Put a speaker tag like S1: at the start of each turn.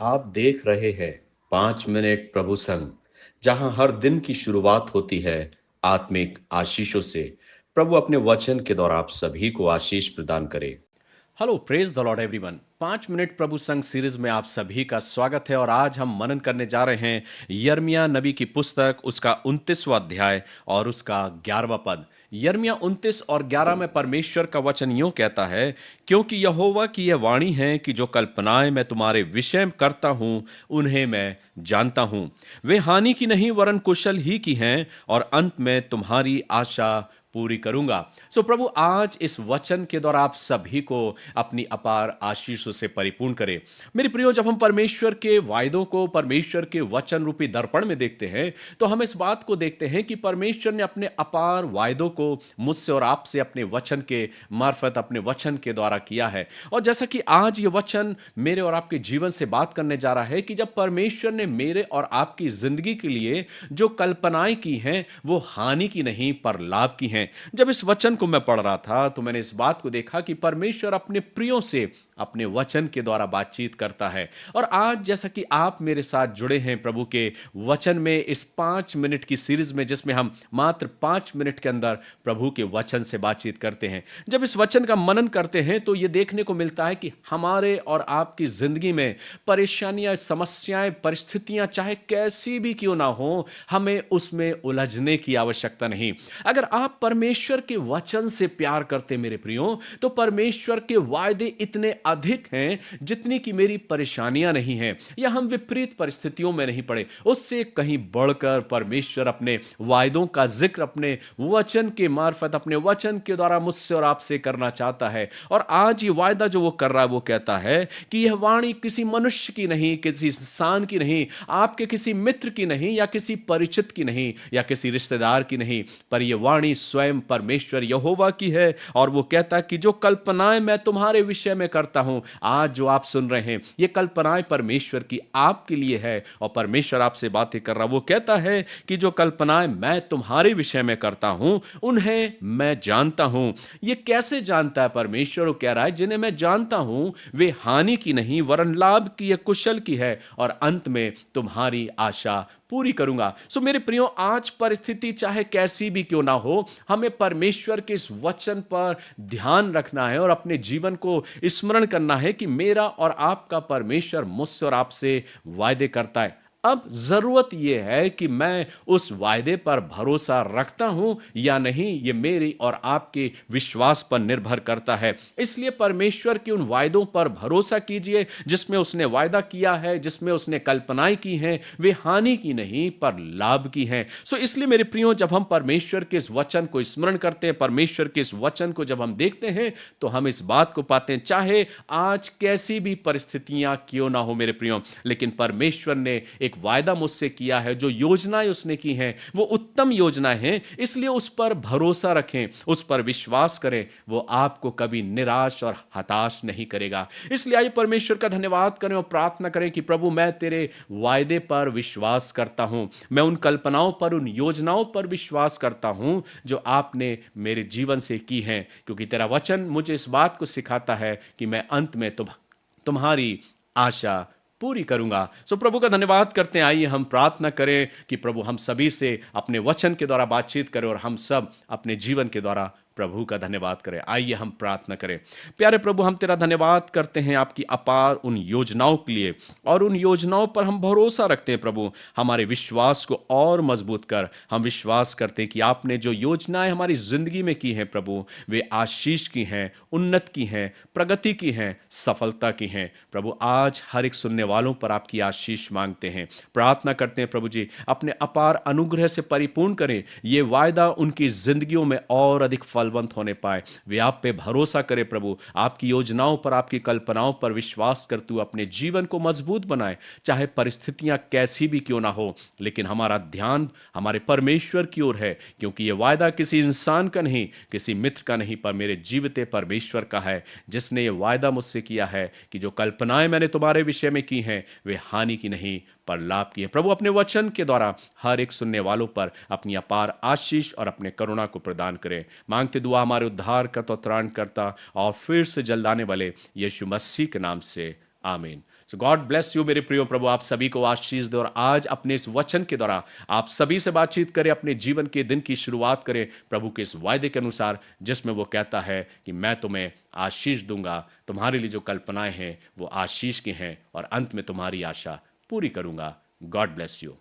S1: आप देख रहे हैं 5 मिनट प्रभु संग, जहां हर दिन की शुरुआत होती है आत्मिक आशीषों से। प्रभु अपने वचन के द्वारा आप सभी को आशीष प्रदान करे।
S2: Hello praise the Lord everyone. 5 minute प्रभु संग सीरीज में आप सभी का स्वागत है और आज हम मनन करने जा रहे हैं यिर्मयाह नबी की पुस्तक, उसका 29वां अध्याय और उसका 11वां पद। यिर्मयाह 29 और 11 में परमेश्वर का वचन यूं कहता है, क्योंकि यहोवा की यह वाणी है कि जो कल्पनाएं मैं तुम्हारे विषय में करता हूं उन्हें मैं जानता हूं। वे हानि की नहीं वरन कुशल ही की हैं, और अंत में तुम्हारी आशा पूरी करूंगा। प्रभु आज इस वचन के द्वारा आप सभी को अपनी अपार आशीषों से परिपूर्ण करे। मेरे प्रियो, जब हम परमेश्वर के वायदों को परमेश्वर के वचन रूपी दर्पण में देखते हैं तो हम इस बात को देखते हैं कि परमेश्वर ने अपने अपार वायदों को मुझसे और आपसे अपने वचन के मार्फत, अपने वचन के द्वारा किया है। और जैसा कि आज ये वचन मेरे और आपके जीवन से बात करने जा रहा है कि जब परमेश्वर ने मेरे और आपकी जिंदगी के लिए जो कल्पनाएं की हैं वो हानि की नहीं पर लाभ की हैं। जब इस वचन को मैं पढ़ रहा था तो मैंने इस बात को देखा कि परमेश्वर अपने प्रियों से अपने वचन के द्वारा बातचीत करता है। और आज जैसा कि आप मेरे साथ जुड़े हैं प्रभु के वचन में, इस 5 मिनट की सीरीज में, जिसमें हम मात्र 5 मिनट के अंदर प्रभु के वचन से बातचीत करते हैं, जब इस वचन का मनन करते हैं तो यह देखने को मिलता है कि हमारे और आपकी जिंदगी में परेशानियां, समस्याएं, परिस्थितियां चाहे कैसी भी क्यों ना हो, हमें उसमें उलझने की आवश्यकता नहीं। अगर आप परमेश्वर के वचन से प्यार करते मेरे प्रियो, तो परमेश्वर के वायदे इतने अधिक हैं जितनी कि मेरी परेशानियां नहीं हैं, या हम विपरीत परिस्थितियों में नहीं पड़े, उससे कहीं बढ़कर परमेश्वर अपने वायदों का जिक्र अपने वचन के मार्फत, अपने वचन के द्वारा मुझसे और आपसे करना चाहता है। और आज ये वायदा जो वो कर रहा है, वो कहता है कि यह वाणी किसी मनुष्य की नहीं, किसी इंसान की नहीं, आपके किसी मित्र की नहीं, या किसी परिचित की नहीं, या किसी रिश्तेदार की नहीं, पर यह वाणी स्वयं परमेश्वर यहोवा की है। और वो कहता है कि जो कल्पनाएं मैं तुम्हारे विषय में करता हूं, आज जो आप सुन रहे हैं, ये कल्पनाएं परमेश्वर की आपके लिए है और परमेश्वर आपसे बातें कर रहा। वो कहता है कि जो कल्पनाएं मैं तुम्हारे विषय में करता हूं उन्हें मैं जानता हूं। ये कैसे जानता है परमेश्वर? वो कह रहा है, जिन्हें मैं जानता हूं वे हानि की नहीं वरन लाभ की, ये कुशल की है, और अंत में तुम्हारी आशा पूरी करूंगा। मेरे प्रियो, आज परिस्थिति चाहे कैसी भी क्यों ना हो, हमें परमेश्वर के इस वचन पर ध्यान रखना है और अपने जीवन को स्मरण करना है कि मेरा और आपका परमेश्वर मुझसे और आपसे वायदे करता है। अब जरूरत यह है कि मैं उस वायदे पर भरोसा रखता हूं या नहीं, यह मेरी और आपके विश्वास पर निर्भर करता है। इसलिए परमेश्वर के उन वायदों पर भरोसा कीजिए जिसमें उसने वायदा किया है, जिसमें उसने कल्पनाएं की हैं, वे हानि की नहीं पर लाभ की हैं। इसलिए मेरे प्रियो, जब हम परमेश्वर के इस वचन को स्मरण करते हैं, परमेश्वर के इस वचन को जब हम देखते हैं, तो हम इस बात को पाते हैं, चाहे आज कैसी भी परिस्थितियां क्यों ना हो मेरे प्रियो, लेकिन परमेश्वर ने एक वायदा मुझसे किया है। जो योजनाएं उसने की हैं वो उत्तम योजनाएं हैं, इसलिए उस पर भरोसा रखें, उस पर विश्वास करें। वो आपको कभी निराश और हताश नहीं करेगा। इसलिए आइए परमेश्वर का धन्यवाद करें और प्रार्थना करें कि प्रभु, मैं तेरे वायदे पर विश्वास करता हूं, मैं उन कल्पनाओं पर, उन योजनाओं पर विश्वास करता हूं जो आपने मेरे जीवन से की हैं, क्योंकि तेरा वचन मुझे इस बात को सिखाता है कि मैं अंत में तुम्हारी आशा पूरी करूंगा। प्रभु का धन्यवाद करते हैं। आइए हम प्रार्थना करें कि प्रभु हम सभी से अपने वचन के द्वारा बातचीत करें और हम सब अपने जीवन के द्वारा प्रभु का धन्यवाद करें। आइए हम प्रार्थना करें। प्यारे प्रभु, हम तेरा धन्यवाद करते हैं आपकी अपार उन योजनाओं के लिए, और उन योजनाओं पर हम भरोसा रखते हैं। प्रभु, हमारे विश्वास को और मजबूत कर। हम विश्वास करते हैं कि आपने जो योजनाएं हमारी जिंदगी में की हैं प्रभु, वे आशीष की हैं, उन्नत की हैं, प्रगति की हैं, सफलता की हैं। प्रभु, आज हर एक सुनने वालों पर आपकी आशीष मांगते हैं, प्रार्थना करते हैं प्रभु जी, अपने अपार अनुग्रह से परिपूर्ण करें। ये वायदा उनकी जिंदगियों में और अधिक फलवंत होने पाए। वे आप पे भरोसा करें प्रभु, आपकी योजनाओं पर, आपकी कल्पनाओं पर विश्वास करते हुए अपने जीवन को मजबूत बनाए। चाहे परिस्थितियां कैसी भी क्यों ना हो, लेकिन हमारा ध्यान हमारे परमेश्वर की ओर है, क्योंकि यह वायदा किसी इंसान का नहीं, किसी मित्र का नहीं, पर मेरे जीविते परमेश्वर का है, जिसने यह वायदा मुझसे किया है कि जो कल्पनाएं मैंने तुम्हारे विषय में की हैं वे हानि की नहीं पर लाभ की है। प्रभु, अपने वचन के द्वारा हर एक सुनने वालों पर अपनी अपार आशीष और अपने करुणा को प्रदान करें। मांगते दुआ हमारे उद्धार का, तो त्राण करता और फिर से जल्द आने वाले यीशु मसीह के नाम से, आमीन। सो गॉड ब्लेस यू मेरे प्रियो, प्रभु आप सभी को आशीष दे और आज अपने इस वचन के द्वारा आप सभी से बातचीत करें, अपने जीवन के दिन की शुरुआत करें प्रभु के इस वायदे के अनुसार, जिसमें वो कहता है कि मैं तुम्हें आशीष दूंगा, तुम्हारे लिए जो कल्पनाएं हैं वो आशीष की हैं और अंत में तुम्हारी आशा पूरी करूंगा। God bless you.